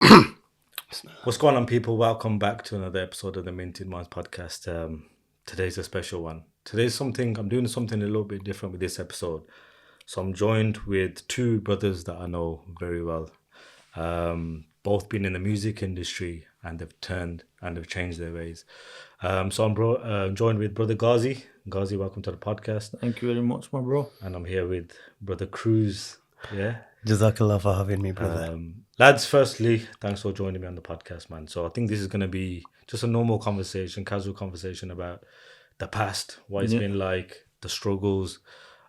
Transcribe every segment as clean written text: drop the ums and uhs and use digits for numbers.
What's going on, people? Welcome back to another episode of the Minted Minds podcast. Today's a special one. I'm doing something a little bit different with this episode. So I'm joined with two brothers that I know very well. Both been in the music industry and they've changed their ways. So I'm joined with brother Ghazi. Ghazi, welcome to the podcast. Thank you very much, my bro. And I'm here with brother Kruze. Yeah. Jazakallah for having me, brother. Lads, firstly, thanks for joining me on the podcast, man. So I think this is going to be just a normal conversation, casual conversation about the past, what it's been like, the struggles.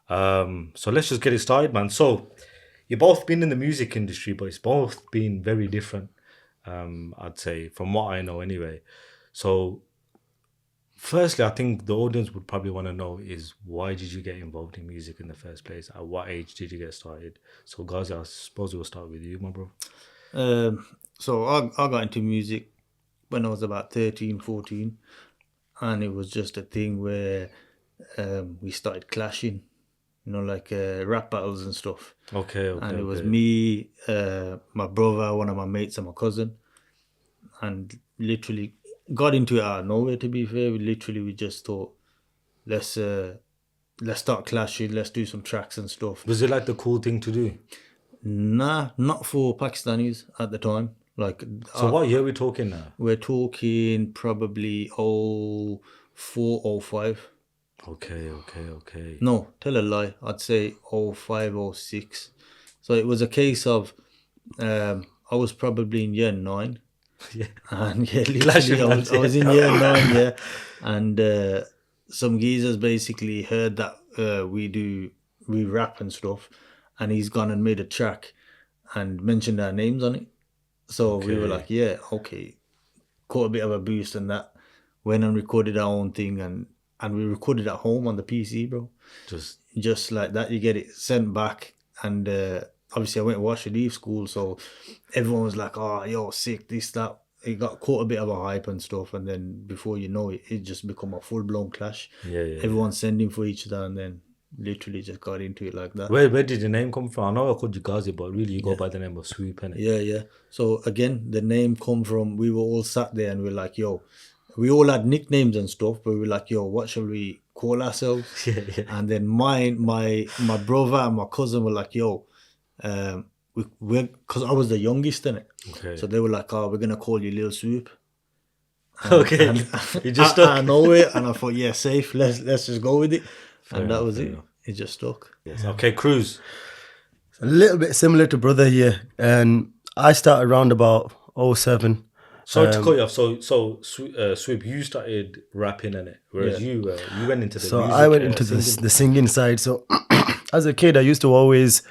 So let's just get it started, man. So you've both been in the music industry, but it's both been very different, I'd say, from what I know anyway. So firstly, I think the audience would probably want to know is why did you get involved in music in the first place? At what age did you get started? So Ghazi, I suppose we'll start with you, my bro. So I got into music when I was about 13, 14. And it was just a thing where we started clashing, like rap battles and stuff. Okay. And it was me, my brother, one of my mates and my cousin. And literally got into it out of nowhere, to be fair. We just thought, let's start clashing, let's do some tracks and stuff. Was it like the cool thing to do? Nah, not for Pakistanis at the time. So what year are we talking now? We're talking probably 04, 05. Okay. No, tell a lie. I'd say 05, 06. So it was a case of I was probably in year 9. Yeah. And literally I was in year 9, yeah. And some geezers basically heard that we rap and stuff, and he's gone and made a track and mentioned our names on it. So we were like, yeah, okay. Caught a bit of a boost and that. Went and recorded our own thing and we recorded at home on the PC, bro. Just like that, you get it sent back. And obviously I went to Wash Leave school, so everyone was like, oh, yo, sick, this, that. It got caught a bit of a hype and stuff, and then before you know it, it just become a full-blown clash. Yeah. Everyone's sending for each other, and then literally just got into it like that. Where did the name come from? I know I called you Ghazi, but really you go by the name of Swoop, innit? Yeah. So again, the name come from, we were all sat there and we're like, yo, we all had nicknames and stuff, but we were like, yo, what shall we call ourselves? Yeah. And then my brother and my cousin were like, yo, because I was the youngest in it. Okay. So they were like, oh, we're going to call you Lil Swoop. Okay. You just stuck. I know it, and I thought, yeah, safe. Let's just go with it. Fair and that was it. enough. It just stuck. Yes. Okay, Kruze. A little bit similar to brother here, and I started around about 07. Sorry to cut you off. So Swoop, you started rapping in it, whereas you went into the So music, I went into singing. the singing side. So as a kid, I used to always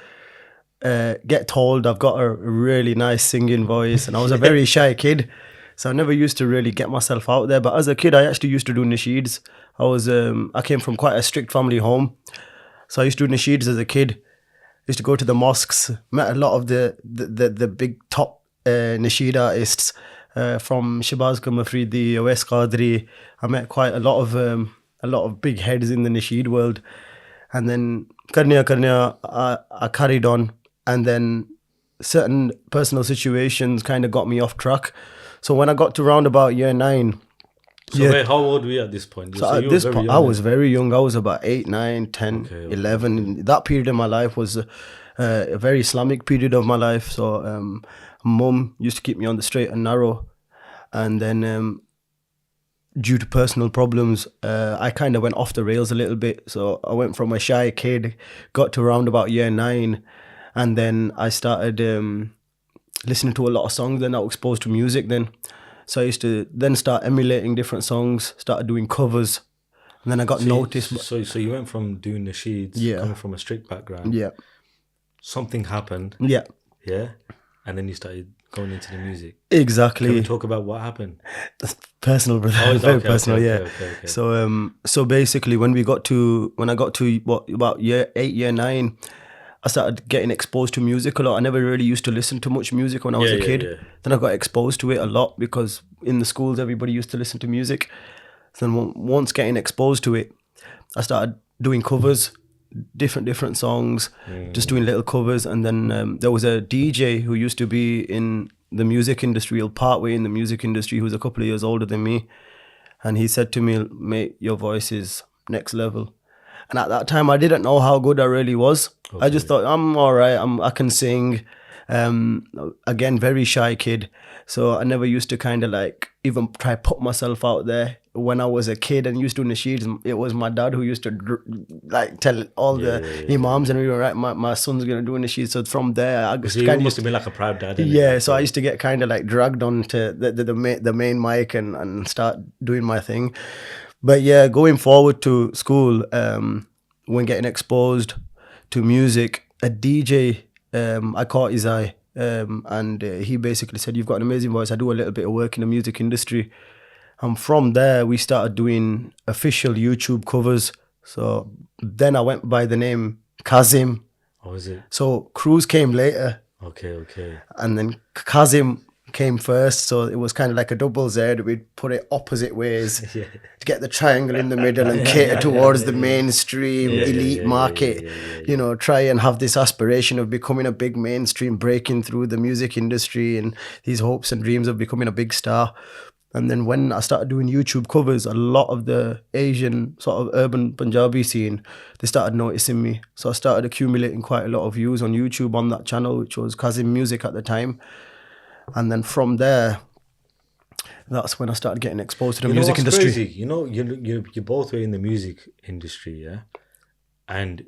get told I've got a really nice singing voice, and I was a very shy kid, so I never used to really get myself out there. But as a kid, I actually used to do nasheeds. I came from quite a strict family home, so I used to do nasheeds as a kid. Used to go to the mosques, met a lot of the big top nasheed artists, from Shabazz Mafridi, Rawest Qadri. I met quite a lot of big heads in the nasheed world, and then Karnia, I carried on, and then certain personal situations kind of got me off track. So when I got to round about year 9. So wait, how old were you at this point? So at this point, I was very young. I was about 8, 9, 10, 11. That period of my life was a very Islamic period of my life. So mum used to keep me on the straight and narrow. And then due to personal problems, I kind of went off the rails a little bit. So I went from a shy kid, got to around about year 9. And then I started listening to a lot of songs. Then I was exposed to music then. So I used to then start emulating different songs, started doing covers, and then I got noticed. So you went from doing nasheeds, coming from a strict background. Yeah. Something happened. Yeah. Yeah. And then you started going into the music. Exactly. Can we talk about what happened? That's personal, brother. Oh, very personal, yeah. Okay. So basically, when I got to about year 8, year 9, I started getting exposed to music a lot. I never really used to listen to much music when I was a kid. Yeah. Then I got exposed to it a lot because in the schools everybody used to listen to music. So then once getting exposed to it, I started doing covers, different songs, just doing little covers. And then there was a DJ who used to be in the music industry, or partway in the music industry, who's a couple of years older than me. And he said to me, mate, your voice is next level. And at that time, I didn't know how good I really was. I just thought, I'm all right. I can sing. Again, very shy kid. So I never used to kind of like even try put myself out there. When I was a kid and used to do nasheeds, it was my dad who used to like tell all the imams and we were right, my son's going to do nasheed. So from there, I just kind of must have been like a proud dad. Yeah, so I used to get kind of like dragged onto the main mic and start doing my thing. But yeah, going forward to school, when getting exposed to music, a DJ, I caught his eye, and he basically said, you've got an amazing voice. I do a little bit of work in the music industry. And from there, we started doing official YouTube covers. So then I went by the name Kazim. Oh, is it? So Kruze came later. Okay. And then Kazim came first. So it was kind of like a double Z. We'd put it opposite ways to get the triangle in the middle and cater towards the mainstream elite market. You know, try and have this aspiration of becoming a big mainstream, breaking through the music industry and these hopes and dreams of becoming a big star. And then when I started doing YouTube covers, a lot of the Asian sort of urban Punjabi scene, they started noticing me. So I started accumulating quite a lot of views on YouTube on that channel, which was Kazim Music at the time. And then from there, that's when I started getting exposed to the music industry. Crazy? You know, you both were in the music industry, yeah? And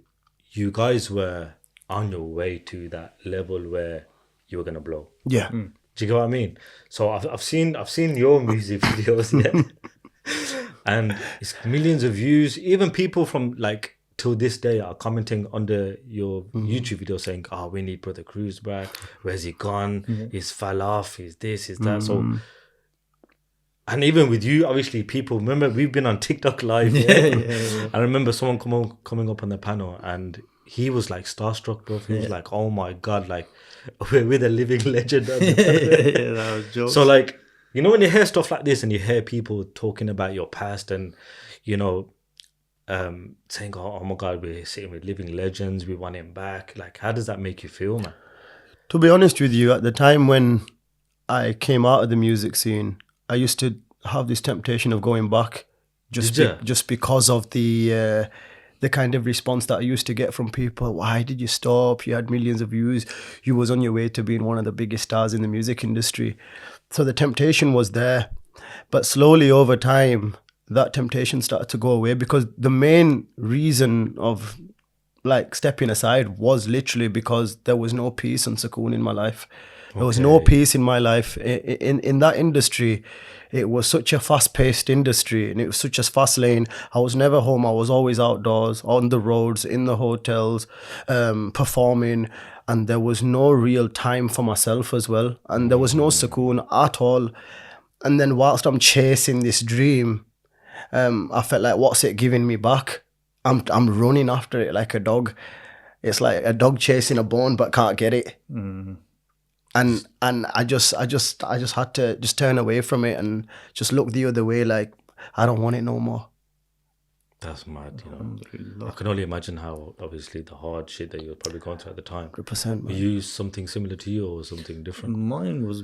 you guys were on your way to that level where you were going to blow. Yeah. Do you get what I mean? So I've seen your music videos, and it's millions of views. Even people from like till this day are commenting under your YouTube video saying, "Oh, we need Brother Kruze back. Where's he gone? He's fell off. He's this. He's that." So, and even with you, obviously, people remember we've been on TikTok live. I remember someone coming up on the panel and he was like starstruck, bro. He was like, "Oh my God, like we're with a living legend." That was jokes. So like, you know, when you hear stuff like this and you hear people talking about your past and, you know, saying, oh my God, we're sitting with living legends, we want him back. Like, how does that make you feel, man? To be honest with you, at the time when I came out of the music scene, I used to have this temptation of going back just because of the kind of response that I used to get from people. Why did you stop? You had millions of views. You was on your way to being one of the biggest stars in the music industry. So the temptation was there. But slowly over time, that temptation started to go away because the main reason of like stepping aside was literally because there was no peace and sukoon in my life. There was no peace in my life. In that industry, it was such a fast-paced industry and it was such a fast lane. I was never home. I was always outdoors, on the roads, in the hotels, performing. And there was no real time for myself as well. And there was no sukoon at all. And then whilst I'm chasing this dream, I felt like, what's it giving me back? I'm running after it like a dog. It's like a dog chasing a bone but can't get it. And I just had to just turn away from it and just look the other way, like I don't want it no more. That's mad, you know. I can only imagine how obviously the hard shit that you were probably going through at the time. 100%. Were you something similar to you or something different? Mine was,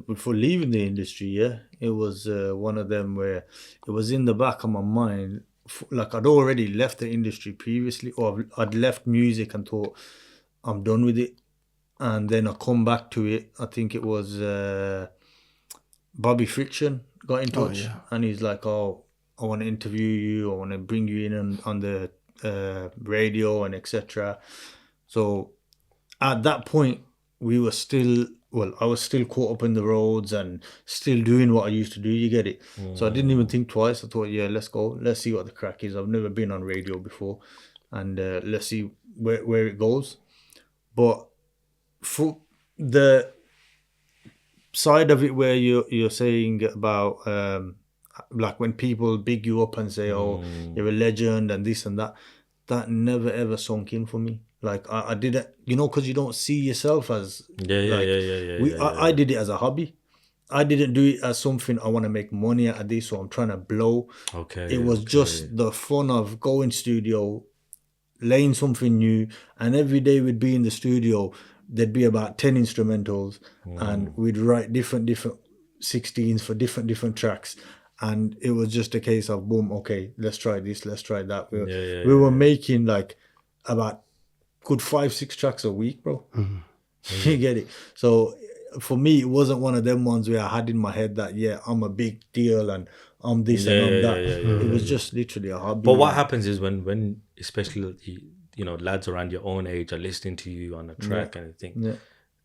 before leaving the industry, it was one of them where it was in the back of my mind, like I'd already left the industry previously, or I'd left music and thought, I'm done with it. And then I come back to it. I think it was Bobby Friction got in touch, and he's like, "Oh, I want to interview you. I want to bring you in on the radio and etc." So at that point, we were still, I was still caught up in the roads and still doing what I used to do. You get it? So I didn't even think twice. I thought, let's go. Let's see what the crack is. I've never been on radio before, and let's see where it goes. But for the side of it where you're saying about like when people big you up and say, oh, you're a legend and this and that that never ever sunk in for me. Like I did it, you know, because you don't see yourself as I did it as a hobby. I didn't do it as something I want to make money out of this, so I'm trying to blow. It was just the fun of going studio, laying something new, and every day we'd be in the studio there'd be about 10 instrumentals, and we'd write different 16s for different tracks, and it was just a case of boom, okay, let's try this, let's try that. We were making like about good 5-6 tracks a week, bro. You get it? So for me, it wasn't one of them ones where I had in my head that I'm a big deal and I'm this and I'm that. It was just literally a hobby. But what happens is when especially lads around your own age are listening to you on a track and they think,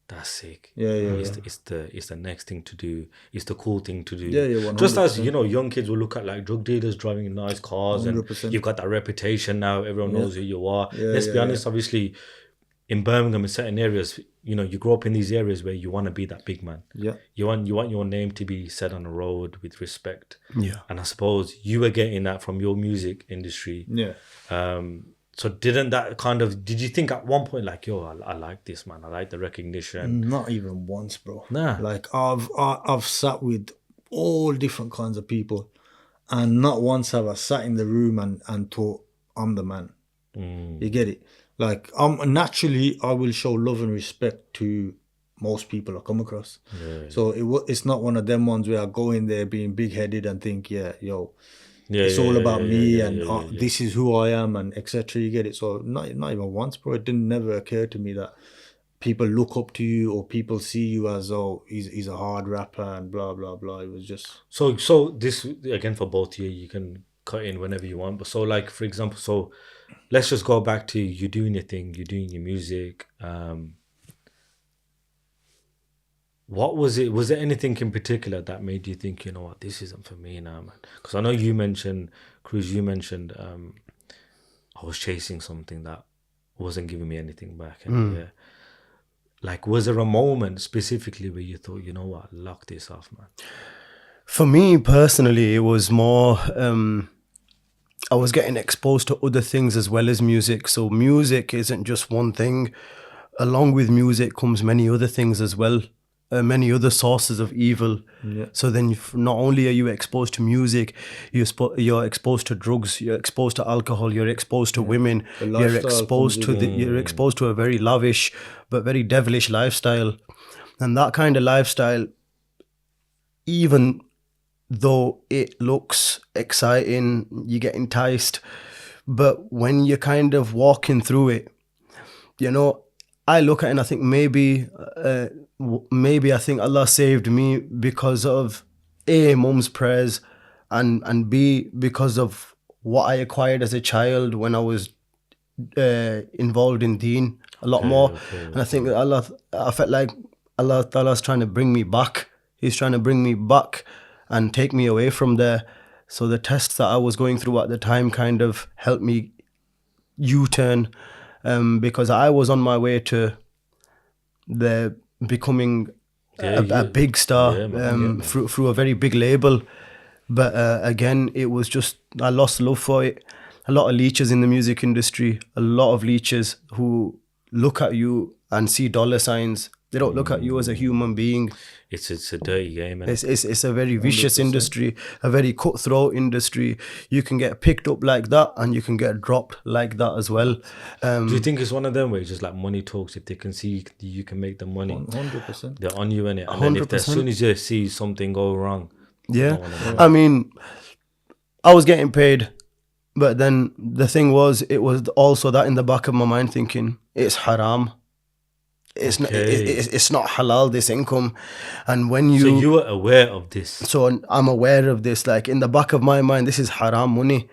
that's sick. It's the next thing to do. It's the cool thing to do. 100%. Just as young kids will look at like drug dealers driving nice cars 100%. and you've got that reputation now. Everyone knows who you are. Let's be honest. Obviously, in Birmingham, in certain areas, you grow up in these areas where you want to be that big man. Yeah. You want your name to be said on the road with respect. Yeah. And I suppose you were getting that from your music industry. Yeah. So did you think at one point like, yo, I like this, man. I like the recognition. Not even once, bro. Nah. Like I've sat with all different kinds of people, and not once have I sat in the room and thought I'm the man. You get it? Like naturally, I will show love and respect to most people I come across. So it's not one of them ones where I go in there being big headed and think, it's all about me and this is who I am and etc. You get it? So not even once, bro. It didn't never occur to me that people look up to you or people see you as he's a hard rapper and blah blah blah. It was just so this again for both of you. You can cut in whenever you want. But so like for example, so let's just go back to you doing your thing, you doing your music. What was it? Was there anything in particular that made you think, you know what, this isn't for me now, man? Because I know you mentioned, Kruze, I was chasing something that wasn't giving me anything back. And like, was there a moment specifically where you thought, you know what, lock this off, man? For me personally, it was more, I was getting exposed to other things as well as music. So music isn't just one thing. Along with music comes many other things as well. Many other sources of evil. So then not only are you exposed to music, you're exposed to drugs, you're exposed to alcohol, you're exposed to women, you're exposed to a very lavish but very devilish lifestyle. And that kind of lifestyle, even though it looks exciting, you get enticed, but when you're kind of walking through it, I look at it and I think maybe I think Allah saved me because of A, mum's prayers, and B, because of what I acquired as a child when I was involved in deen a lot more. And I think I felt like Allah Ta'ala's trying to bring me back. He's trying to bring me back and take me away from there. So the tests that I was going through at the time kind of helped me U-turn. Because I was on my way to becoming a big star through a very big label. But again, it was just, I lost love for it. A lot of leeches in the music industry, a lot of leeches who look at you and see dollar signs. They don't look at you as a human being. It's a dirty game. It's a very vicious 100%. Industry, a very cutthroat industry. You can get picked up like that and you can get dropped like that as well. Do you think it's one of them where it's just like money talks? If they can see you can make the money, 100%. They're on you in it. And then as soon as you see something go wrong, I mean, I was getting paid, but then the thing was, it was also that in the back of my mind thinking, it's haram. It's not halal, this income. And when so you were aware of this. So I'm aware of this, like in the back of my mind, this is haram money.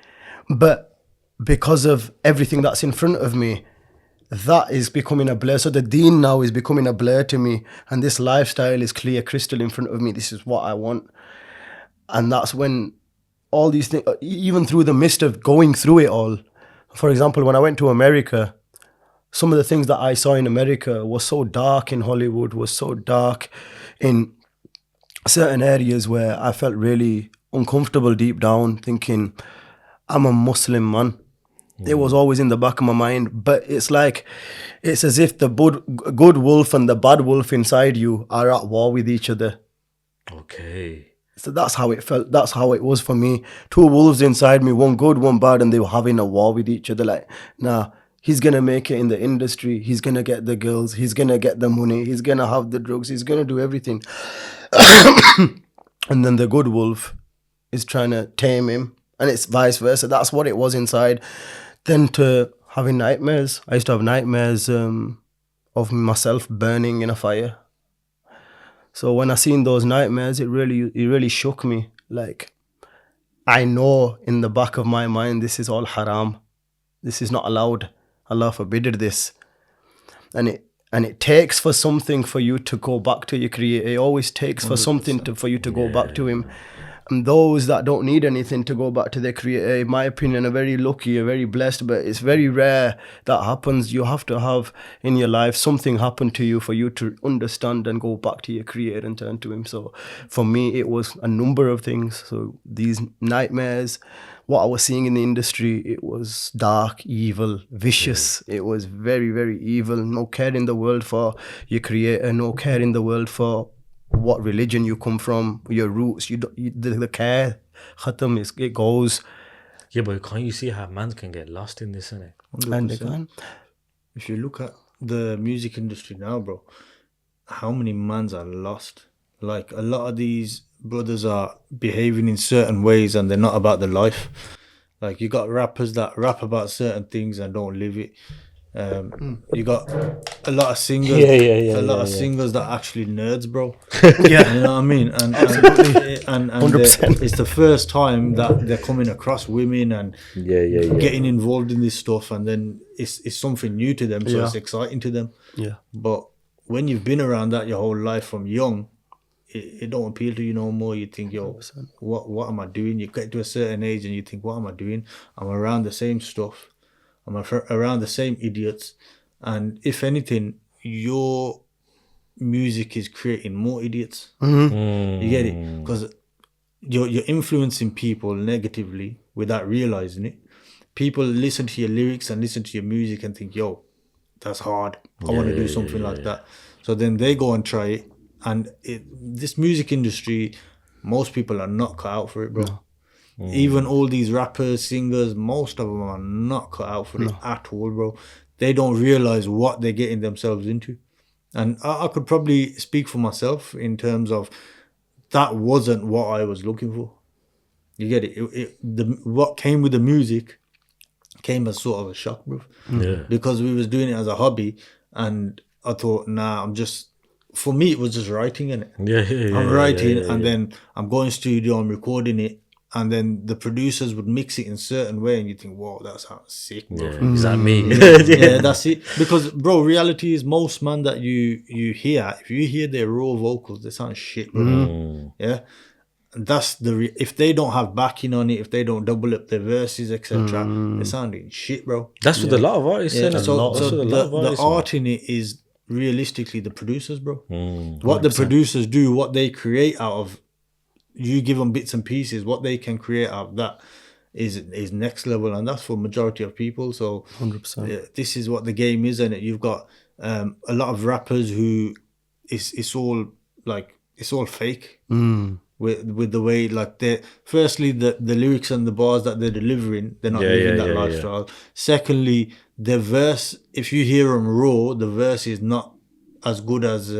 But because of everything that's in front of me, that is becoming a blur. So the deen now is becoming a blur to me, and this lifestyle is clear crystal in front of me. This is what I want. And that's when all these things, even through the midst of going through it all, for example, when I went to America, some of the things that I saw in America was so dark in Hollywood, was so dark in certain areas where I felt really uncomfortable deep down, thinking, I'm a Muslim man. It was always in the back of my mind, but it's as if the good wolf and the bad wolf inside you are at war with each other. Okay. So that's how it felt. That's how it was for me. Two wolves inside me, one good, one bad, and they were having a war with each other. Like, nah, He's gonna make it in the industry. He's gonna get the girls. He's gonna get the money. He's gonna have the drugs. He's gonna do everything. And then the good wolf is trying to tame him, and it's vice versa. That's what it was inside. Then to having nightmares. I used to have nightmares of myself burning in a fire. So when I seen those nightmares, it really shook me. Like, I know in the back of my mind, this is all haram. This is not allowed. Allah forbid this. And it takes for something for you to go back to your Creator. It always takes for 100%. something for you to go back to Him. And those that don't need anything to go back to their Creator, in my opinion, are very lucky, are very blessed. But it's very rare that happens. You have to have in your life something happen to you for you to understand and go back to your Creator and turn to Him. So for me, it was a number of things. So these nightmares, what I was seeing in the industry, it was dark, evil, vicious. It was very, very evil. No care in the world for your Creator. No care in the world for what religion you come from, your roots. The care, khatam, it goes. Yeah, but can't you see how man can get lost in this, innit? And they can. If you look at the music industry now, bro, how many mans are lost? Like, a lot of these brothers are behaving in certain ways and they're not about the life. Like, you got rappers that rap about certain things and don't live it. You got a lot of singers, singers that are actually nerds, bro. Yeah, you know what I mean. And 100%. It's the first time that they're coming across women and getting involved in this stuff, and then it's something new to them, so it's exciting to them. Yeah. But when you've been around that your whole life from young, it don't appeal to you no more. You think, yo, 100%. what am I doing? You get to a certain age and you think, what am I doing? I'm around the same stuff. I'm around the same idiots, and if anything, your music is creating more idiots. You get it? Because you're influencing people negatively without realizing it. People listen to your lyrics and listen to your music and think, yo, that's hard. I want to do something like that. So then they go and try it. And this music industry, most people are not cut out for it, bro. No. Even all these rappers, singers, most of them are not cut out for it at all, bro. They don't realize what they're getting themselves into. And I could probably speak for myself in terms of that wasn't what I was looking for. You get it? What came with the music came as sort of a shock, bro. Yeah. Because we was doing it as a hobby, and I thought, for me, it was just writing, innit? I'm writing, and then I'm going studio, I'm recording it, and then the producers would mix it in a certain way, and you think, whoa, that sounds sick, bro. Is that me? Yeah, that's it. Because, bro, reality is most man that you hear, if you hear their raw vocals, they sound shit, bro. Yeah? That's if they don't have backing on it, if they don't double up their verses, etc., they're sounding shit, bro. That's with a lot of artists, innit? The art in it is realistically the producers, bro. What 100%. The producers do, what they create out of, you give them bits and pieces, what they can create out of that is next level, and that's for majority of people. So 100%. This is what the game is, and you've got a lot of rappers who it's all fake. With the way, like, firstly the lyrics and the bars that they're delivering, they're not living that lifestyle. Secondly, the verse, if you hear them raw, the verse is not as good as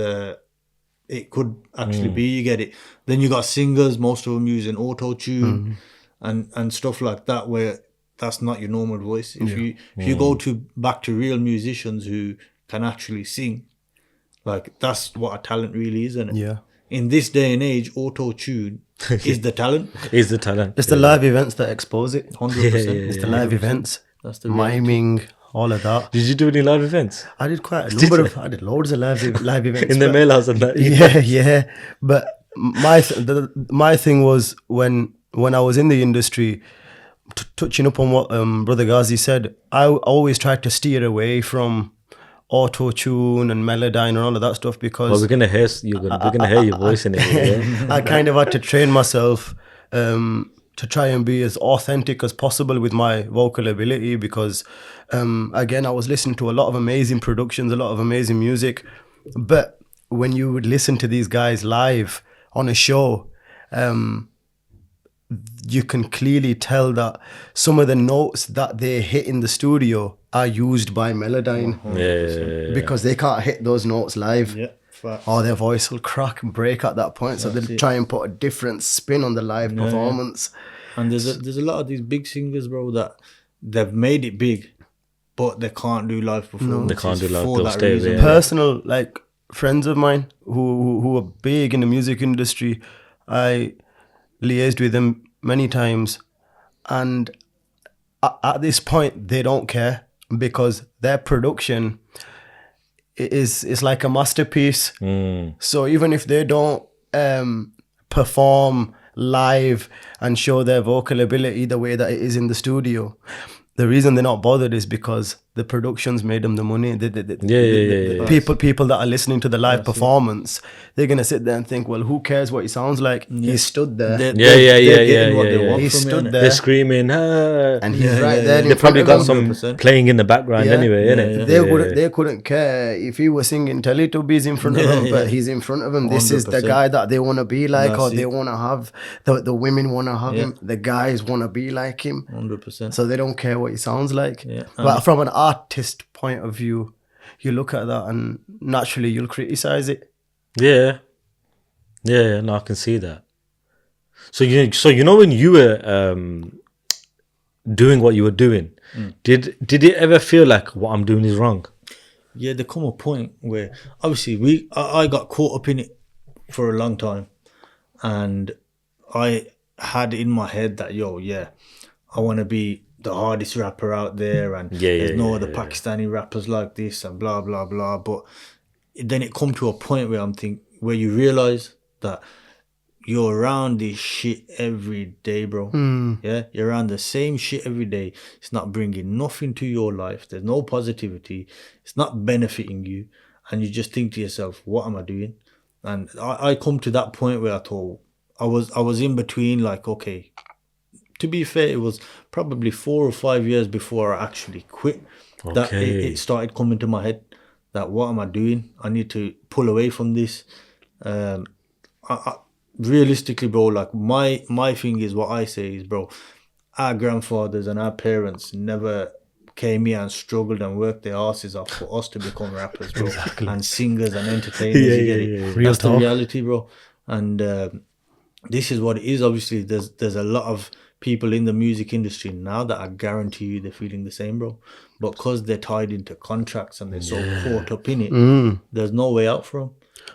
it could actually be. You get it? Then you got singers, most of them using auto-tune and stuff like that, where that's not your normal voice. If you go back to real musicians who can actually sing, like, that's what a talent really is, isn't it? Yeah. In this day and age, auto-tune is the talent. Is the talent. It's the live events that expose it. 100%. It's the live events. That's the miming, all of that. Did you do any live events? I did quite a number of. I did loads of live events in the mail house and that. Yeah. But my thing was when I was in the industry, touching up on what Brother Ghazi said, I always tried to steer away from auto-tune and melodyne and all of that stuff, because we're gonna hear your voice in it. I kind of had to train myself to try and be as authentic as possible with my vocal ability, because again, I was listening to a lot of amazing productions, a lot of amazing music, but when you would listen to these guys live on a show, you can clearly tell that some of the notes that they hit in the studio are used by Melodyne because they can't hit those notes live. Yeah, facts. Or their voice will crack and break at that point. So they try and put a different spin on the live performance. And there's a lot of these big singers, bro, that they've made it big, but they can't do live performances. They can't do live for that stage, reason. yeah. Personal, like friends of mine who are big in the music industry, I liaised with them many times, and at this point they don't care because their production is like a masterpiece. So even if they don't perform live and show their vocal ability the way that it is in the studio, the reason they're not bothered is because the production's made them the money. People that are listening to the live performance, they're gonna sit there and think, well, who cares what he sounds like? He stood there. They're getting what they want He from stood it, there. They're screaming, And he's right there. They probably got some 100%. playing in the background anyway, innit? They couldn't care if he was singing Teletubbies in front of them, but he's in front of them. This is the 100%. guy that they want to be like, That's or they it. want to have. The women want to have him. The guys want to be like him. 100%. So they don't care what he sounds like. Yeah. But from an artist point of view, you look at that and naturally you'll criticize it. Yeah, no, I can see that. So you know when you were doing what you were doing, did it ever feel like what I'm doing is wrong? Yeah, there come a point where obviously I got caught up in it for a long time, and I had in my head that I want to be the hardest rapper out there, and there's no other Pakistani rappers like this, and blah blah blah. But then it come to a point where you realize that you're around this shit every day, bro. Yeah, you're around the same shit every day. It's not bringing nothing to your life. There's no positivity. It's not benefiting you, and you just think to yourself, "What am I doing?" And I come to that point where I thought I was in between, like, okay. To be fair, it was probably 4 or 5 years before I actually quit that it started coming to my head that what am I doing? I need to pull away from this. Realistically, bro, like my thing is, what I say is, bro, our grandfathers and our parents never came here and struggled and worked their asses off for us to become rappers, bro, and singers and entertainers. You get it? Real That's talk. the reality, bro. And this is what it is. Obviously, there's a lot of people in the music industry now that I guarantee you they're feeling the same, bro. But because they're tied into contracts and they're so caught up in it, there's no way out for them.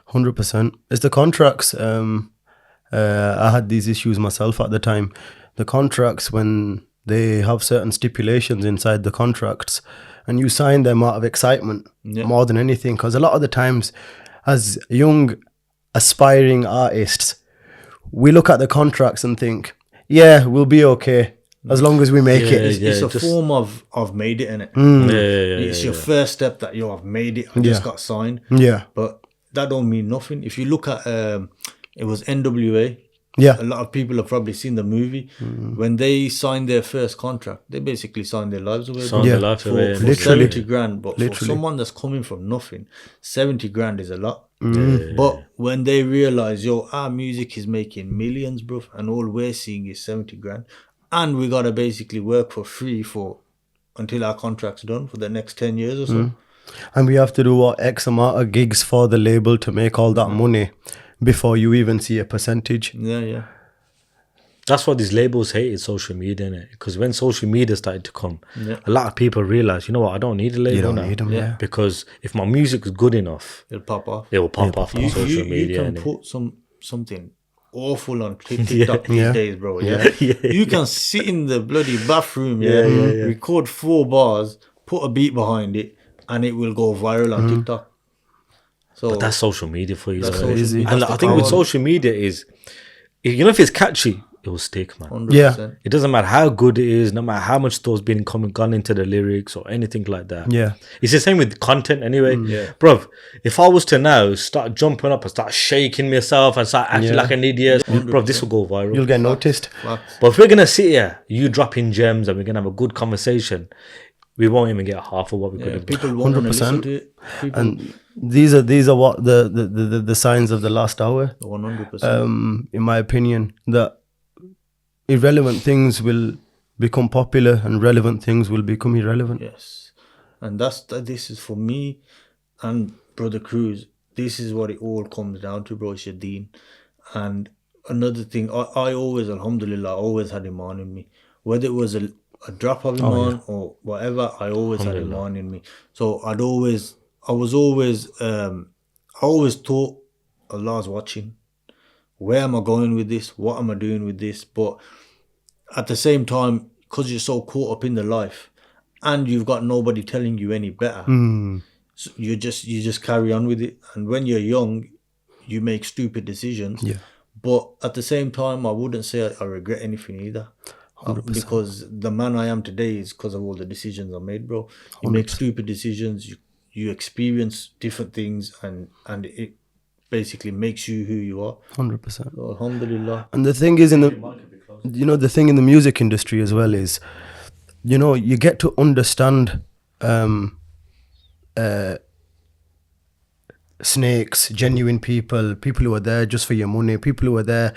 100%. It's the contracts. I had these issues myself at the time. The contracts, when they have certain stipulations inside the contracts, and you sign them out of excitement more than anything. Because a lot of the times, as young, aspiring artists, we look at the contracts and think, yeah, we'll be okay as long as we make it. It's a form of I've made it, innit? It's your first step that I've made it. I just got signed. Yeah. But that don't mean nothing. If you look at it was NWA. Yeah. A lot of people have probably seen the movie. When they signed their first contract, they basically signed their lives away. Signed their lives away, For literally. 70 grand. But for someone that's coming from nothing, 70 grand is a lot. But when they realize, our music is making millions, bro, and all we're seeing is 70 grand, and we gotta basically work for free until our contract's done for the next 10 years or so. And we have to do X amount of gigs for the label to make all that money before you even see a percentage. Yeah. That's what these labels hated social media, innit? Because when social media started to come, a lot of people realized, you know what, I don't need a label You don't now. need them, yeah. Because if my music is good enough, It'll pop off. it will pop off on social media. You can innit? put something awful on TikTok these days, bro. You can sit in the bloody bathroom, record 4 bars, put a beat behind it, and it will go viral on TikTok. So But that's social media for you. That's though, innit? social media. And That's I the think with power. social media is, if it's catchy, it will stick, man. 100%. Yeah. It doesn't matter how good it is, no matter how much thought's been gone into the lyrics or anything like that. Yeah. It's the same with content anyway. Bruv, if I was to now start jumping up and start shaking myself and start acting like an idiot, bruv, this will go viral. You'll get noticed. But if we're going to sit here, you dropping gems and we're going to have a good conversation, we won't even get half of what we could have done. People won't want to 100%. listen to it. People, And these are what the signs of the last hour. 100%. In my opinion, that irrelevant things will become popular and relevant things will become irrelevant. Yes. And this is for me and Brother Kruze. This is what it all comes down to, bro. It's your deen. And another thing, I always, alhamdulillah, always had Iman in me. Whether it was a drop of Iman or whatever, I always had Iman in me. So I always thought Allah's watching. Where am I going with this? What am I doing with this? But at the same time, because you're so caught up in the life and you've got nobody telling you any better, so you just carry on with it. And when you're young, you make stupid decisions. Yeah. But at the same time, I wouldn't say I regret anything either. 100%. Because the man I am today is because of all the decisions I made, bro. You 100%. make stupid decisions, you experience different things, and it basically makes you who you are. 100%. So, alhamdulillah. And the thing is, the thing in the music industry as well is, you get to understand snakes, genuine people who are there just for your money, people who are there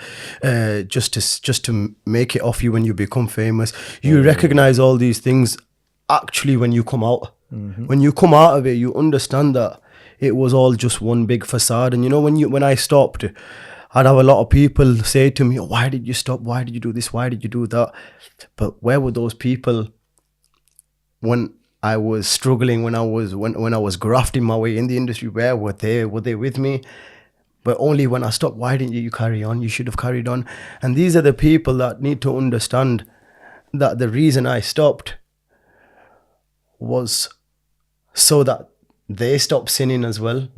just to make it off you when you become famous. You recognize all these things actually when you come out. When you come out of it, you understand that it was all just one big facade. And when I stopped, I'd have a lot of people say to me, why did you stop? Why did you do this? Why did you do that? But where were those people when I was struggling, when I was grafting my way in the industry? Where were they? Were they with me? But only when I stopped. Why didn't you carry on? You should have carried on. And these are the people that need to understand that the reason I stopped was so that they stop sinning as well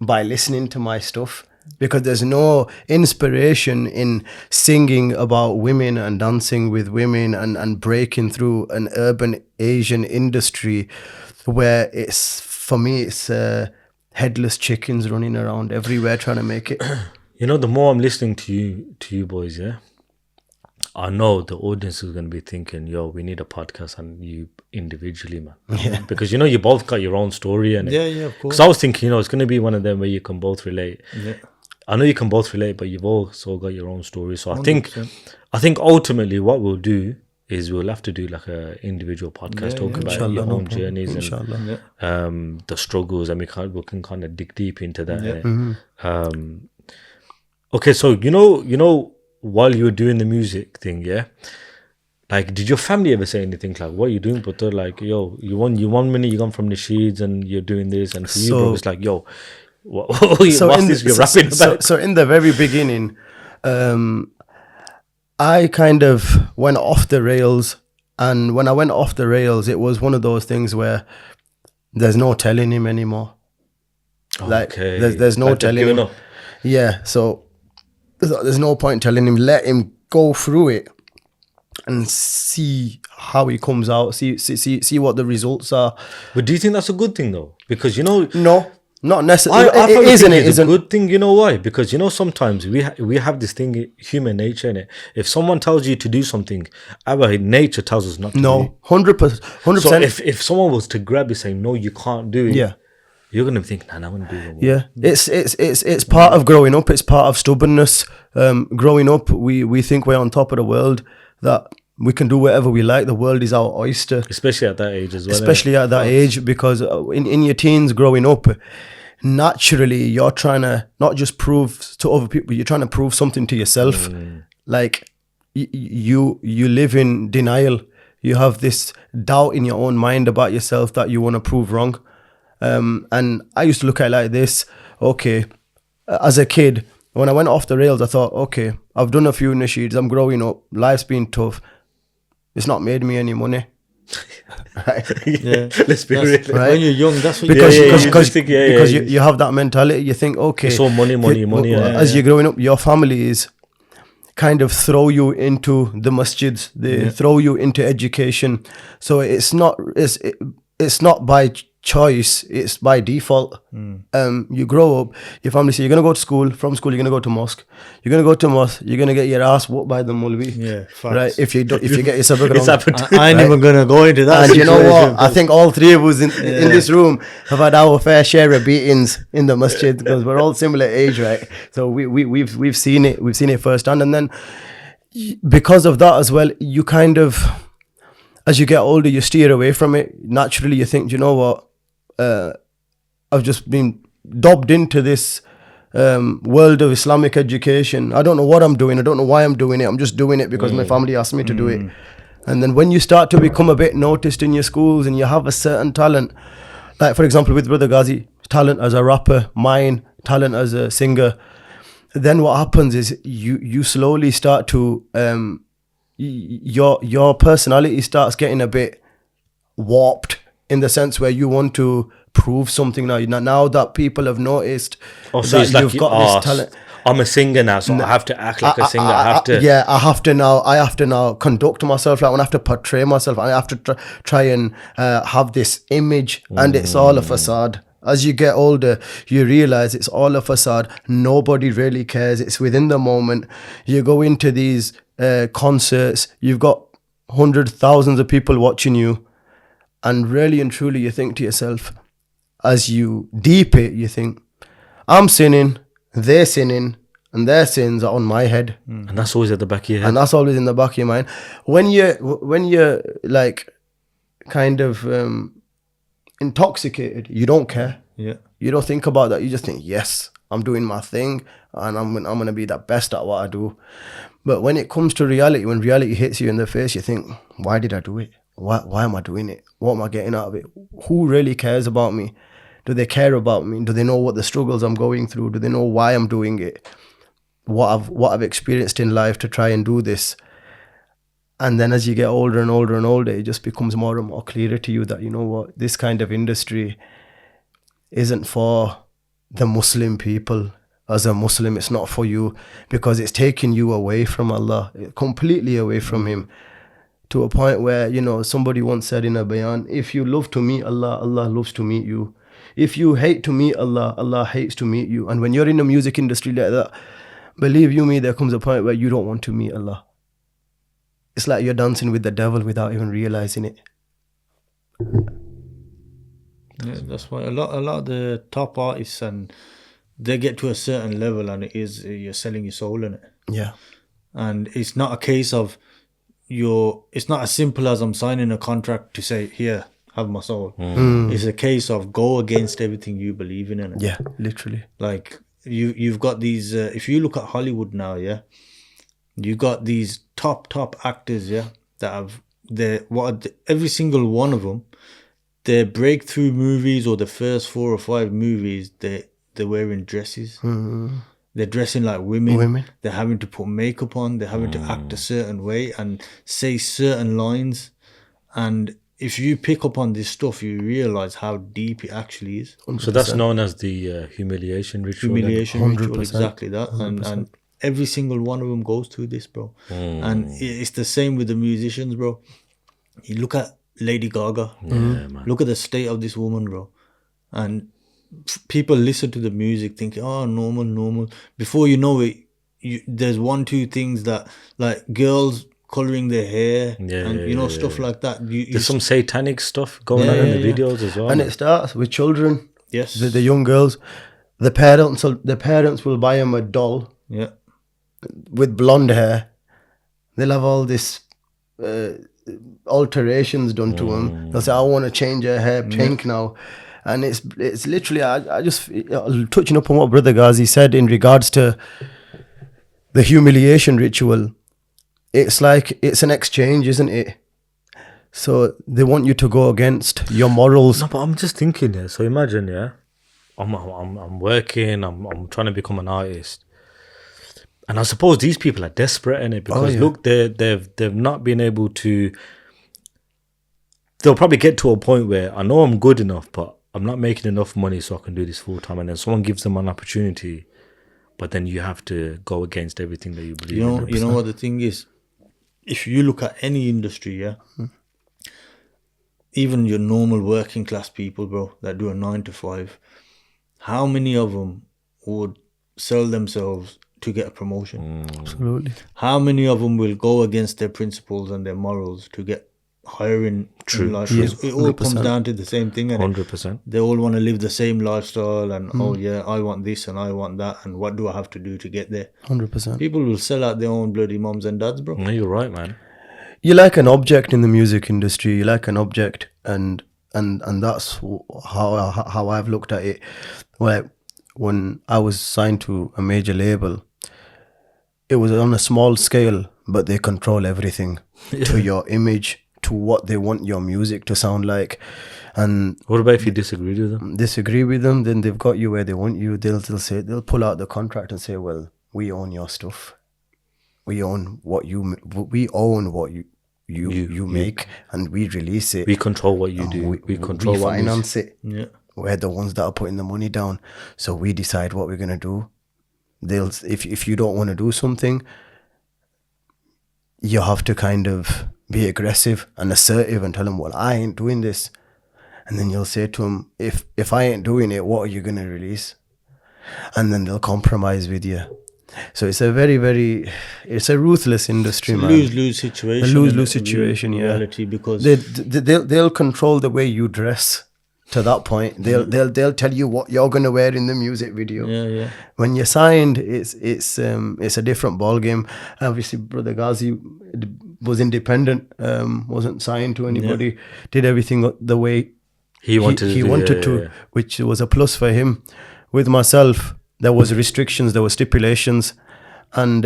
by listening to my stuff. Because there's no inspiration in singing about women and dancing with women and breaking through an urban Asian industry where for me it's headless chickens running around everywhere trying to make it. The more I'm listening to you boys, yeah, I know the audience is going to be thinking, yo, we need a podcast on you individually, man. Yeah. Because, you both got your own story. And Yeah, of course. Because I was thinking, it's going to be one of them where you can both relate. Yeah. I know you can both relate, but you've also got your own story. So 100%. I think ultimately what we'll do is we'll have to do like a individual podcast, talk about Inshallah, your no own problem. journeys Inshallah. and the struggles, and we can kind of dig deep into that. Yeah. Okay, so while you were doing the music thing, yeah, like, did your family ever say anything like, what are you doing? But they're like, yo, you won money, you gone from nasheeds and you're doing this, and for you, bro, it's like, yo, what's this you're rapping about? So in the very beginning, I kind of went off the rails, and when I went off the rails, it was one of those things where there's no telling him anymore. Like, there's no Like telling him. up. Yeah, so there's no point telling him. Let him go through it and see how he comes out. See what the results are. But do you think that's a good thing though? Because No, not necessarily. I It isn't. It it's isn't. a good thing. You know why? Because sometimes we have this thing, human nature in it. If someone tells you to do something, our nature tells us not to. No, 100%. So if someone was to grab you saying no, you can't do it. Yeah. You're gonna think, nah, I'm gonna do it. Yeah, it's part of growing up. It's part of stubbornness. Growing up, we think we're on top of the world, that we can do whatever we like. The world is our oyster. Especially at that age as well. Especially at that age, because in your teens, growing up, naturally you're trying to not just prove to other people, you're trying to prove something to yourself. Like you live in denial. You have this doubt in your own mind about yourself that you want to prove wrong. And I used to look at it like this. Okay, as a kid, when I went off the rails, I thought, okay, I've done a few nasheeds, I'm growing up, life's been tough, it's not made me any money. Right? Yeah. Let's be real. Right. When you're young, that's what Because you have that mentality. You think, okay, It's all money. As you're growing up, your families kind of throw you into the masjids, they throw you into education. So it's not by choice, it's by default. You grow up, your family say you're going to go to school, from school you're going to go to mosque, you're going to go to mosque, you're going to get your ass whooped by the mulvi. Yeah, facts. Right? If you get yourself wrong. It's happened. I ain't even gonna go into that. And you know situation. what? I think all three of us in this room have had our fair share of beatings in the masjid, because we're all similar age, right? So we've seen it. We've seen it firsthand. And then because of that as well, you kind of, as you get older, you steer away from it. Naturally, you think, you know what? I've just been dobbed into this world of Islamic education. I don't know what I'm doing. I don't know why I'm doing it. I'm just doing it because my family asked me to do it. And then when you start to become a bit noticed in your schools and you have a certain talent, like for example with Brother Ghazi, talent as a rapper, mine, talent as a singer, then what happens is you slowly start to your personality starts getting a bit warped, in the sense where you want to prove something now that people have noticed so that you've got this talent. I'm a singer now, so I have to act like a singer. I have to now conduct myself like, I have to portray myself. I have to try and have this image, and it's all a facade. As you get older, you realize it's all a facade. Nobody really cares. It's within the moment. You go into these concerts, you've got hundreds, thousands of people watching you, and really and truly you think to yourself, as you deep it, you think, I'm sinning, they're sinning, and their sins are on my head. And that's always at the back of your head. And that's always in the back of your mind. When you're like kind of intoxicated, you don't care. Yeah. You don't think about that. You just think, yes, I'm doing my thing, and I'm gonna be the best at what I do. But when it comes to reality, when reality hits you in the face, you think, why did I do it? Why am I doing it? What am I getting out of it? Who really cares about me? Do they care about me? Do they know what the struggles I'm going through? Do they know why I'm doing it? What I've experienced in life to try and do this? And then as you get older and older and older, it just becomes more and more clearer to you that, you know what, this kind of industry isn't for the Muslim people. As a Muslim, it's not for you, because it's taking you away from Allah, completely away from Him, to a point where, you know, somebody once said in a bayan, if you love to meet Allah, Allah loves to meet you. If you hate to meet Allah, Allah hates to meet you. And when you're in the music industry like that, believe you me, there comes a point where you don't want to meet Allah. It's like you're dancing with the devil without even realizing it. Yeah, that's why a lot of the top artists, and they get to a certain level, and it is you're selling your soul in it. Yeah. And it's not a case of it's not as simple as I'm signing a contract to say, here, have my soul. It's a case of go against everything you believe in it. Yeah, literally. Like you've got these if you look at Hollywood now, yeah, you got these top actors, yeah, that have every single one of them, their breakthrough movies or the first 4 or 5 movies, they're wearing dresses. They're dressing like women. They're having to put makeup on. They're having to act a certain way and say certain lines. And if you pick up on this stuff, you realize how deep it actually is. 100%. So that's known as the humiliation ritual. Ritual, exactly that. And every single one of them goes through this, bro. And it's the same with the musicians, bro. You look at Lady Gaga. Man. Look at the state of this woman, bro. And people listen to the music thinking, oh, normal. Before you know it, there's 1-2 things that, like girls colouring their hair and stuff like that. There's some satanic stuff going on in the videos as well. And it starts with children. Yes. The young girls. The parents will buy them a doll. Yeah. With blonde hair. They'll have all this alterations done to them. They'll say, I want to change her hair pink now. And it's literally, I just touching up on what Brother Ghazi said in regards to the humiliation ritual. It's like, it's an exchange, isn't it? So they want you to go against your morals. No, but I'm just thinking here. So imagine, I'm working, I'm trying to become an artist. And I suppose these people are desperate in it because look, they've not been able to. They'll probably get to a point where I know I'm good enough, but I'm not making enough money so I can do this full time. And then someone gives them an opportunity, but then you have to go against everything that you believe in. You know what the thing is? If you look at any industry, even your normal working class people, bro, that do a 9 to 5, how many of them would sell themselves to get a promotion? Absolutely. How many of them will go against their principles and their morals to get higher in life? Yeah, it all comes down to the same thing. 100%. They all want to live the same lifestyle and, I want this and I want that. And what do I have to do to get there? 100%. People will sell out their own bloody moms and dads, bro. No, you're right, man. you're like an object in the music industry. You're like an object, and that's how I've looked at it. Well, when I was signed to a major label, it was on a small scale, but they control everything to your image, to what they want your music to sound like. And what about if you disagree with them? Then they've got you where they want you. They'll pull out the contract and say, well, we own your stuff. We own what you make, and we release it. We control what you do. We control we what finance it. Yeah. We're the ones that are putting the money down, so we decide what we're gonna do. If you don't want to do something, you have to kind of be aggressive and assertive and tell them, well, I ain't doing this. And then you'll say to them, if I ain't doing it, what are you gonna release? And then they'll compromise with you. So it's a it's a ruthless industry, man. Lose-lose situation. A lose-lose situation, yeah. Reality, because they'll control the way you dress to that point. They'll tell you what you're gonna wear in the music video. Yeah. When you're signed, it's a different ball game. Obviously, Brother Ghazi was independent, wasn't signed to anybody, did everything the way he wanted to, which was a plus for him. With myself, there was restrictions, there were stipulations, and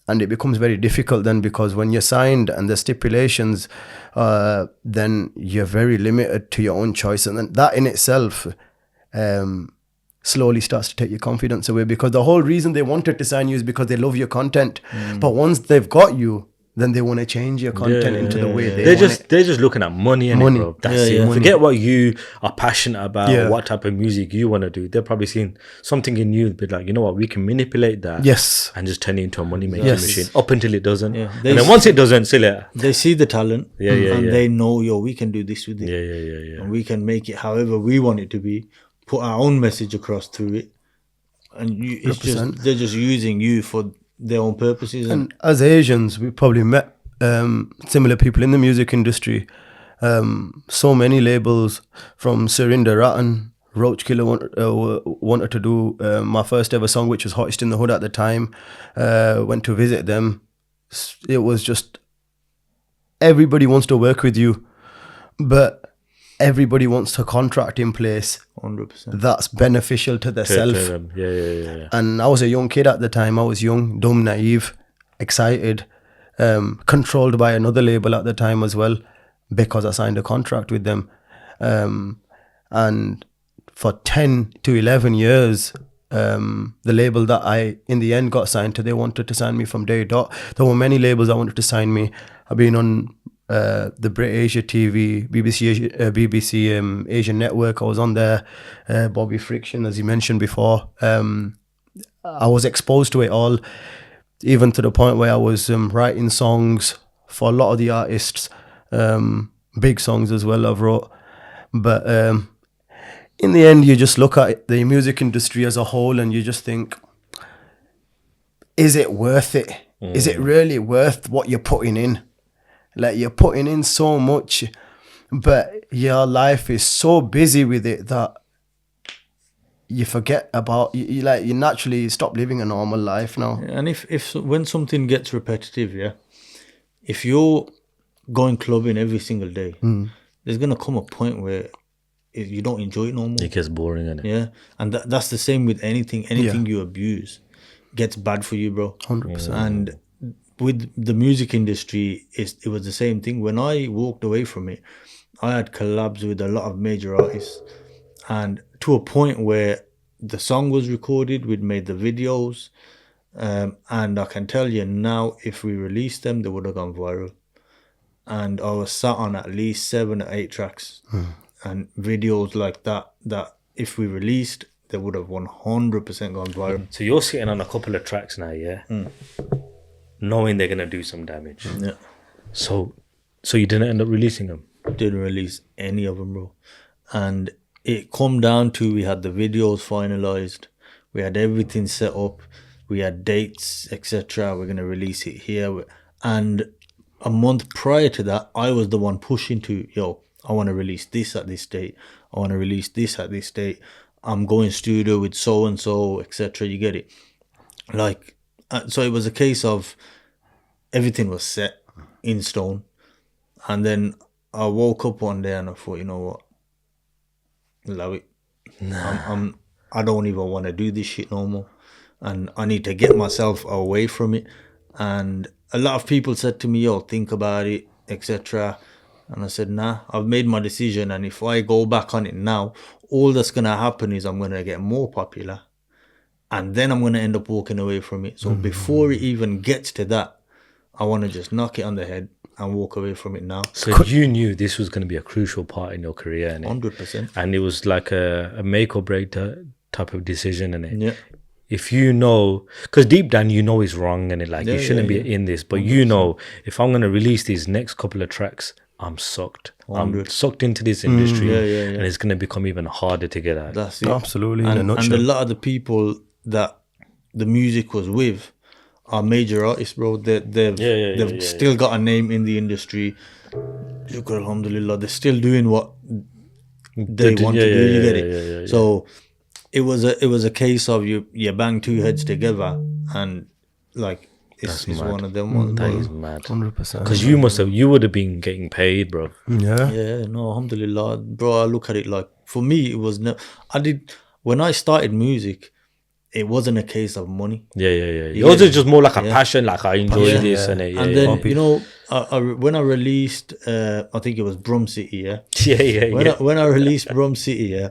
it becomes very difficult then, because when you're signed and the stipulations, then you're very limited to your own choice, and then that in itself slowly starts to take your confidence away, because the whole reason they wanted to sign you is because they love your content. But once they've got you, then they want to change your content into the way they want it. They're just looking at money, bro. That's it. Money. Forget what you are passionate about, what type of music you want to do. They're probably seeing something in you, be like, you know what, we can manipulate that, and just turn it into a money making machine up until it doesn't. And then once it doesn't, they see the talent, and they know, we can do this with it. Yeah. And we can make it however we want it to be, put our own message across through it, and they're just using you for their own purposes. And as Asians, we probably met similar people in the music industry. So many labels, from Surinder Rattan, Roach Killer wanted to do my first ever song, which was Hottest in the Hood at the time. Went to visit them. It was just, everybody wants to work with you, but everybody wants a contract in place 100%. that's beneficial to themselves. Yeah. And I was a young kid at the time. I was young, dumb, naive, excited, controlled by another label at the time as well, because I signed a contract with them. And for 10 to 11 years, the label that I in the end got signed to, they wanted to sign me from day dot. There were many labels that wanted to sign me. I've been on the Brit Asia TV, BBC Asian Network. I was on there. Bobby Friction, as you mentioned before. I was exposed to it all, even to the point where I was writing songs for a lot of the artists, big songs as well I've wrote. But in the end, you just look at the music industry as a whole and you just think, is it worth it? Is it really worth what you're putting in? Like, you're putting in so much, but your life is so busy with it that you forget about, you naturally stop living a normal life now. And if when something gets repetitive, if you're going clubbing every single day, there's going to come a point where you don't enjoy it no more. It gets boring, isn't it? Yeah, and that's the same with anything you abuse gets bad for you, bro. 100%. And with the music industry, it was the same thing. When I walked away from it, I had collabs with a lot of major artists, and to a point where the song was recorded, we'd made the videos, and I can tell you now, if we released them, they would have gone viral. And I was sat on at least 7 or 8 tracks and videos like that if we released, they would have 100% gone viral. So you're sitting on a couple of tracks now, knowing they're gonna do some damage. Yeah. So you didn't end up releasing them? Didn't release any of them, bro. And it come down to, we had the videos finalized, we had everything set up, we had dates, etc. We're gonna release it here, and a month prior to that, I was the one pushing to, I want to release this at this date. I want to release this at this date. I'm going studio with so and so, etc. You get it? So it was a case of everything was set. in stone. And then I woke up one day and I thought, you know what, love it. I don't even want to do this shit no more, and I need to get myself away from it. And a lot of people said to me, yo, think about it, etc. And I said, nah, I've made my decision, and if I go back on it now, all that's gonna happen is I'm gonna get more popular, and then I'm gonna end up walking away from it. So before it even gets to that, I want to just knock it on the head and walk away from it now. So you knew this was going to be a crucial part in your career, innit? 100%. And it was like a make or break type of decision, innit? Yeah. If you know, because deep down you know it's wrong, and you shouldn't be in this, but 100%. You know, if I'm going to release these next couple of tracks, I'm sucked. 100. I'm sucked into this industry, and it's going to become even harder to get out. That's it. Absolutely, and, in a nutshell. And a lot of the people that the music was with are major artists, bro. They've still got a name in the industry. Alhamdulillah, they're still doing what they want to do. You get it? So it was a case of you bang two heads together, and like it's one of them ones. That is mad. 100%. Because you would have been getting paid, bro. Yeah. No, alhamdulillah, bro. I look at it like, for me, it was when I started music, it wasn't a case of money. Yours is just more like a passion, like I enjoy this. And then, you know, when I released, I think it was Brum City, When I released Brum City,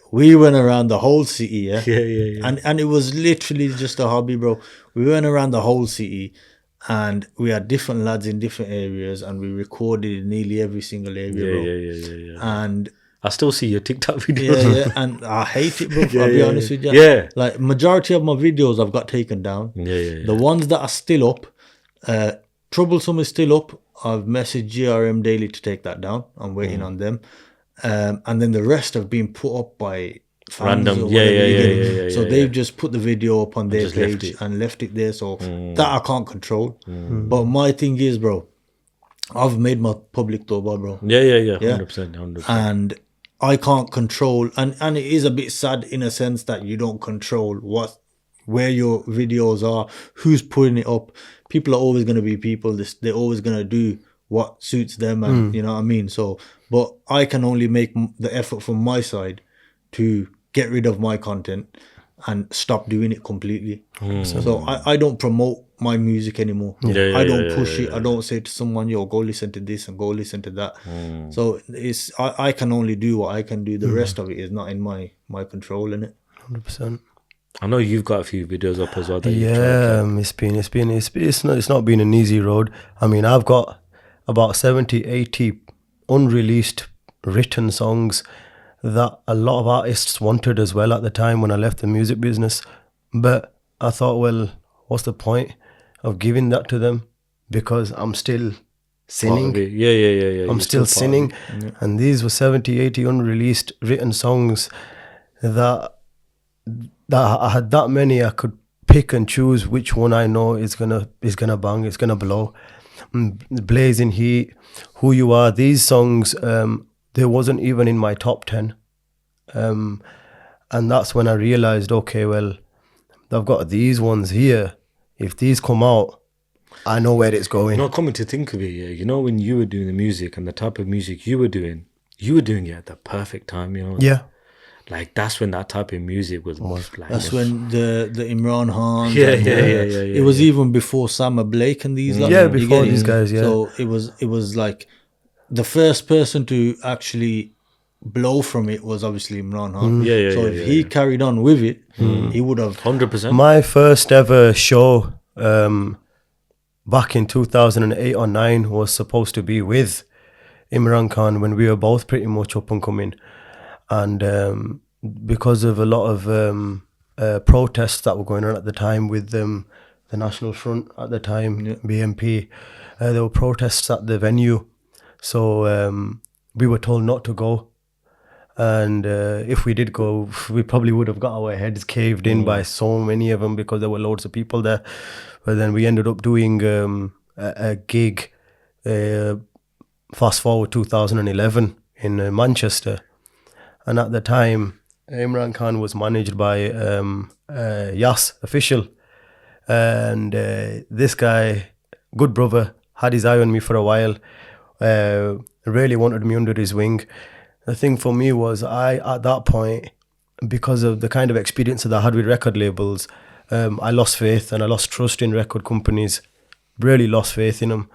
we went around the whole city, And it was literally just a hobby, bro. We went around the whole city, and we had different lads in different areas, and we recorded in nearly every single area, bro. And I still see your TikTok videos. And I hate it, bro. I'll be honest with you. Like, majority of my videos I've got taken down. The ones that are still up, Troublesome is still up. I've messaged GRM Daily to take that down. I'm waiting on them. And then the rest have been put up by fans. Random. So they've just put the video up on their page and left it there. So that I can't control. But my thing is, bro, I've made my public tawbah, bro. 100%. And I can't control, and it is a bit sad in a sense that you don't control where your videos are, who's putting it up. People are always going to be people. They're always going to do what suits them, and you know what I mean. So, but I can only make the effort from my side to get rid of my content and stop doing it completely. So I don't promote my music anymore. I don't push it. I don't say to someone, yo, go listen to this and go listen to that. So it's I can only do what I can do. The rest of it is not in my control, innit? 100%. I know you've got a few videos up as well. It's not been an easy road. I mean, I've got about 70, 80 unreleased written songs that a lot of artists wanted as well at the time when I left the music business. But I thought, well, what's the point of giving that to them? Because I'm still sinning. I'm still sinning. And these were 70, 80 unreleased written songs that I had that many. I could pick and choose which one I know is gonna bang, it's gonna blow. Blazing Heat, Who You Are, these songs, they wasn't even in my top 10. And that's when I realized, okay, well, I've got these ones here. If these come out, I know where it's going. You know, coming to think of it, you know, when you were doing the music and the type of music you were doing it at the perfect time, you know? Yeah. Like, that's when that type of music was like... That's when the Imran Khan... It was even before Sama Blake and these... before these guys, So it was like... The first person to actually blow from it was obviously Imran Khan. So if he carried on with it, he would have... 100%. My first ever show back in 2008 or 9 was supposed to be with Imran Khan when we were both pretty much up and coming. And because of a lot of protests that were going on at the time with the National Front at the time, BNP, there were protests at the venue. So we were told not to go. And if we did go, we probably would have got our heads caved in by so many of them because there were loads of people there. But then we ended up doing a gig, fast forward 2011 in Manchester. And at the time, Imran Khan was managed by Yas Official. And this guy, good brother, had his eye on me for a while, really wanted me under his wing. The thing for me was at that point, because of the kind of experience that I had with record labels, I lost faith and I lost trust in record companies, really lost faith in them.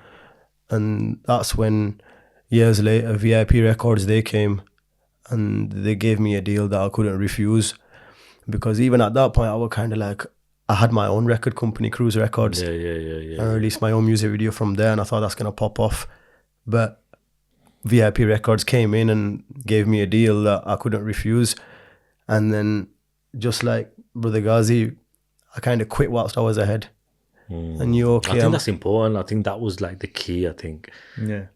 And that's when, years later, VIP Records, they came and they gave me a deal that I couldn't refuse. Because even at that point, I was kind of like, I had my own record company, Kruze Records. Yeah. I released my own music video from there, and I thought that's going to pop off. But VIP Records came in and gave me a deal that I couldn't refuse. And then, just like Brother Ghazi, I kind of quit whilst I was ahead. And knew, okay, I think that's important. I think that was like the key, I think. Yeah.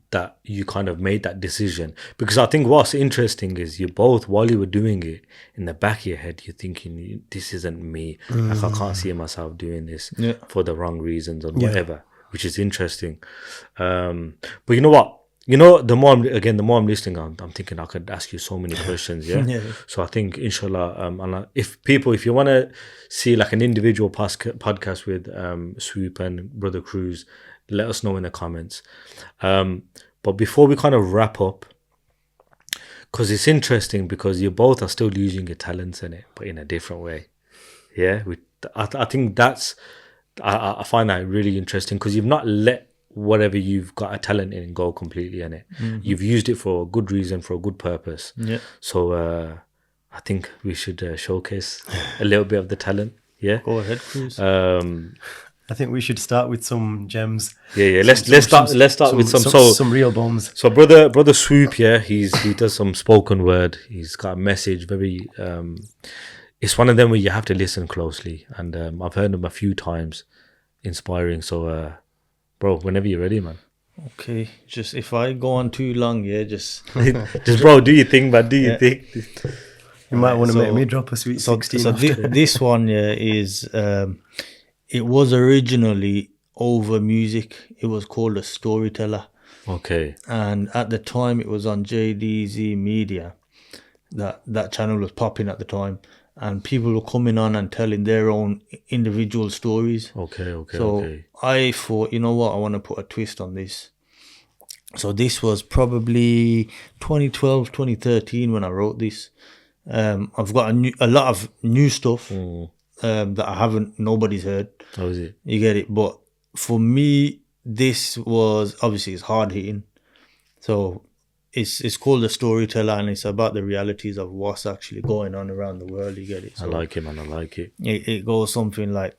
That you kind of made that decision. Because I think what's interesting is you both, while you were doing it, in the back of your head, you're thinking, this isn't me. Like, I can't see myself doing this for the wrong reasons or whatever, which is interesting. But you know what? You know, the more I'm listening, I'm thinking I could ask you so many questions, yeah? So I think, inshallah, if you want to see like an individual podcast with Swoop and Brother Kruze, let us know in the comments. But before we kind of wrap up, because it's interesting because you both are still using your talents in it, but in a different way. Yeah? I think I find that really interesting because you've not let whatever you've got a talent in go completely in it. You've used it for a good reason, for a good purpose. So I think we should showcase a little bit of the talent. Go ahead, Kruze. I think we should start with some gems. Let's start with some real bombs. So brother Swoop, he does some spoken word. He's got a message, very it's one of them where you have to listen closely, and I've heard him a few times. Inspiring. So bro, whenever you're ready, man. Okay, just if I go on too long, just bro, do your thing, man. Do your thing. You might want to make me drop a sweet 16. So this one is it was originally over music. It was called a Storyteller. Okay. And at the time, it was on JDZ Media. That channel was popping at the time. And people were coming on and telling their own individual stories. Okay. I thought, you know what, I want to put a twist on this. So this was probably 2012, 2013 when I wrote this. I've got a lot of new stuff that nobody's heard. How is it? You get it? But for me, this was, obviously it's hard hitting. So it's called The Storyteller, and it's about the realities of what's actually going on around the world. You get it? So I like it, man. I like it. It goes something like,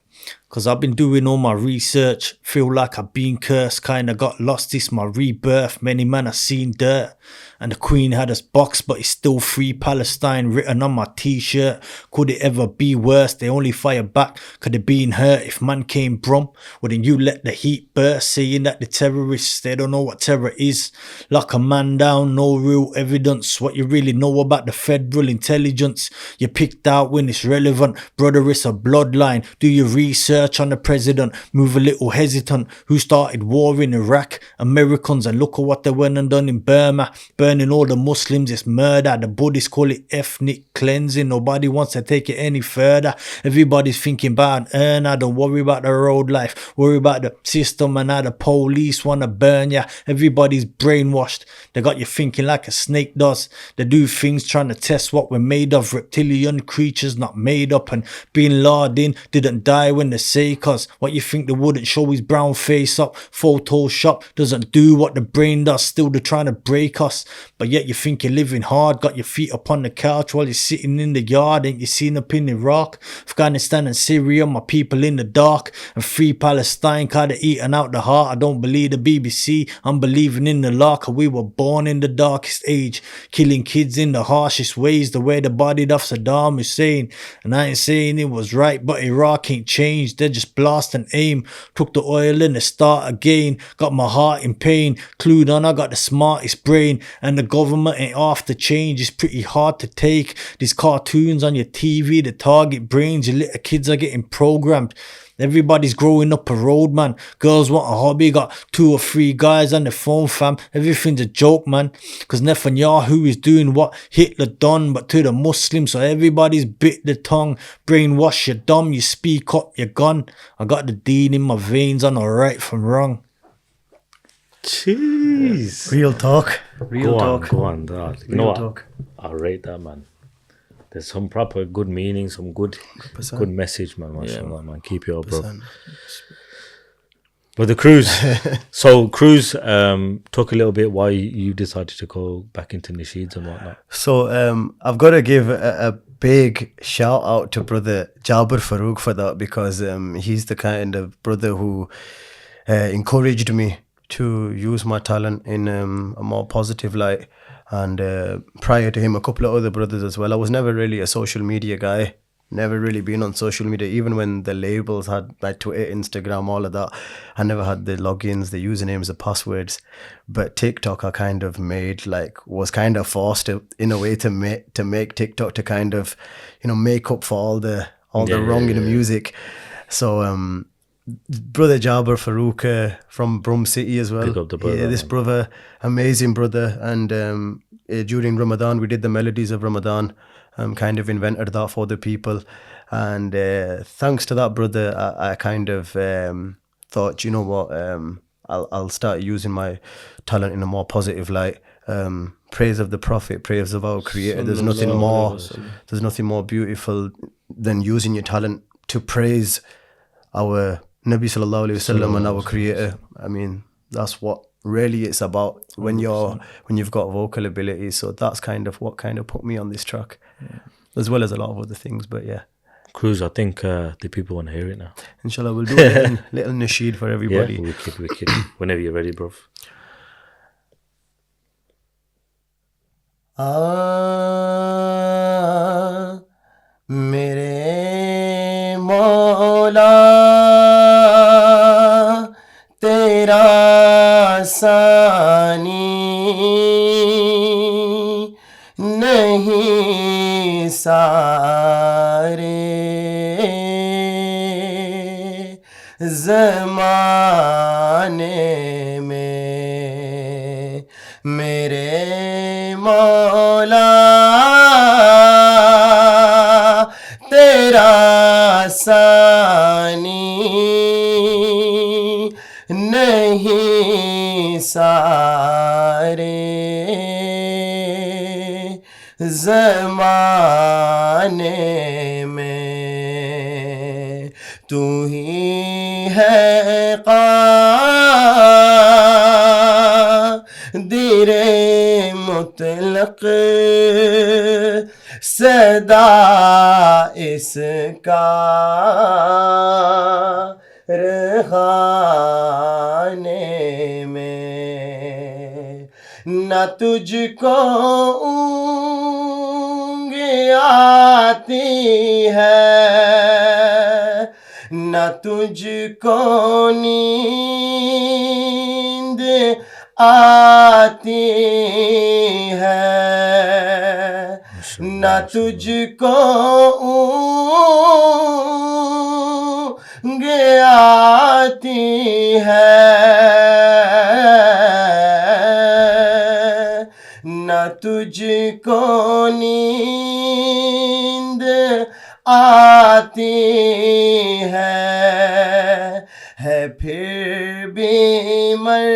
because I've been doing all my research, feel like I've been cursed, kind of got lost, this my rebirth, many men have seen dirt, and the Queen had us boxed, but it's still free Palestine written on my t-shirt. Could it ever be worse? They only fire back, could it been hurt? If man came brum, wouldn't you let the heat burst? Saying that the terrorists, they don't know what terror is. Lock a man down, no real evidence. What you really know about the federal intelligence, you picked out when it's relevant. Brother, it's a bloodline. Do you research on the president? Move a little hesitant. Who started war in Iraq? Americans. And look at what they went and done in Burma. Burning all the Muslims. It's murder. The Buddhists call it ethnic cleansing. Nobody wants to take it any further. Everybody's thinking about an earner. Don't worry about the road life. Worry about the system and how the police want to burn you. Everybody's brainwashed. They got you thinking like a snake does. They do things trying to test what we're made of. Reptilian creatures not made up. And Bin Laden didn't die when they say, cause what you think they wouldn't show his brown face up. Photoshop doesn't do what the brain does. Still they're trying to break us, but yet you think you're living hard. Got your feet up on the couch while you're sitting in the yard. Ain't you seen up in Iraq, Afghanistan and Syria, my people in the dark? And free Palestine, kinda eating out the heart. I don't believe the BBC, I'm believing in the law, cause we were born in the darkest age, killing kids in the harshest ways, the way they bodied off Saddam Hussein. And I ain't saying it was right, but Iraq ain't changed. They just blast and aim. Took the oil and they start again. Got my heart in pain. Clued on, I got the smartest brain. And the government ain't after change. It's pretty hard to take. These cartoons on your TV, the target brains. Your little kids are getting programmed. Everybody's growing up a road, man. Girls want a hobby, got 2 or 3 guys on the phone, fam. Everything's a joke, man. Cause Netanyahu is doing what Hitler done, but to the Muslims, so everybody's bit the tongue. Brainwash, you're dumb, you speak up, you're gone. I got the dean in my veins, I know right from wrong. Jeez. Real talk. Real Go talk. on. You know Real what? talk. I'll rate that, man. There's some proper good meaning, some good message, man. Mashallah, man. Keep it up, bro. But the Kruze. So Kruze, talk a little bit why you decided to go back into nasheeds and whatnot. So I've got to give a big shout out to brother Jabir Farouk for that, because he's the kind of brother who encouraged me to use my talent in a more positive light. And prior to him, a couple of other brothers as well. I was never really a social media guy. Never really been on social media, even when the labels had like Twitter, Instagram, all of that. I never had the logins, the usernames, the passwords. But TikTok, I kind of was kind of forced to, in a way, to make TikTok to kind of, make up for all the wrong in the music. So brother Jabir Farouk from Brum City as well. Pick up the brother, yeah, this brother, amazing brother. And during Ramadan, we did the melodies of Ramadan. Kind of invented that for the people, and thanks to that brother, I kind of thought, you know what, I'll start using my talent in a more positive light. Praise of the Prophet, praise of our Creator. There's nothing more beautiful than using your talent to praise our Nabi Sallallahu Alaihi Wasallam and our Creator. I mean, that's what really it's about when you've got vocal ability. So that's kind of what kind of put me on this track, as well as a lot of other things. But yeah, Kruze, I think the people want to hear it now. Inshallah, we'll do a little nasheed for everybody. Yeah, wicked. Whenever you're ready, bro. Mere Mola tera sani nahi sare zamane mein mere Mola tera sani نہیں سارے زمانے میں تو ہی ہے قادر مطلق صدا اس کا رخانے میں نہ تجھ کو اونگ آتی ہے نہ تجھ کو نیند آتی ہے نہ تجھ کو اونگ آتی ہے نہ تجھ کو نیند آتی ہے پھر بھی مرضی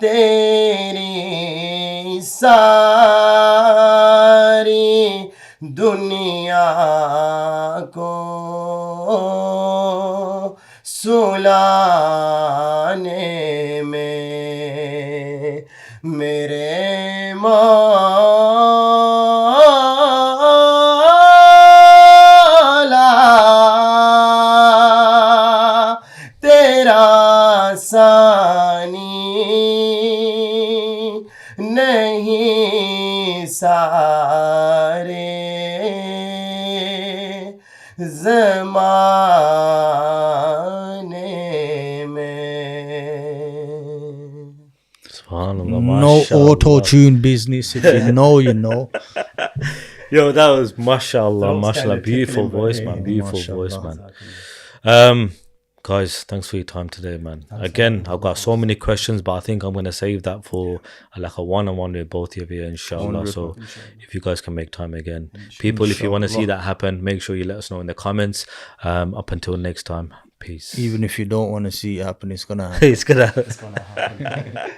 تیری ساری دنیا کو سلانے میں میرے مولا تیرا ثانی نہیں سارے زمانے میں. No auto-tune business. If you know, you know. Yo, that was mashallah. Beautiful voice, man. Beautiful voice, man. Guys, thanks for your time today, man. Again, I've got so many questions, but I think I'm gonna save that for like a one-on-one with both of you, inshallah. So if you guys can make time again, people, if you want to see that happen, make sure you let us know in the comments. Up until next time, peace. Even if you don't want to see it happen, it's gonna happen. It's gonna. It's gonna happen.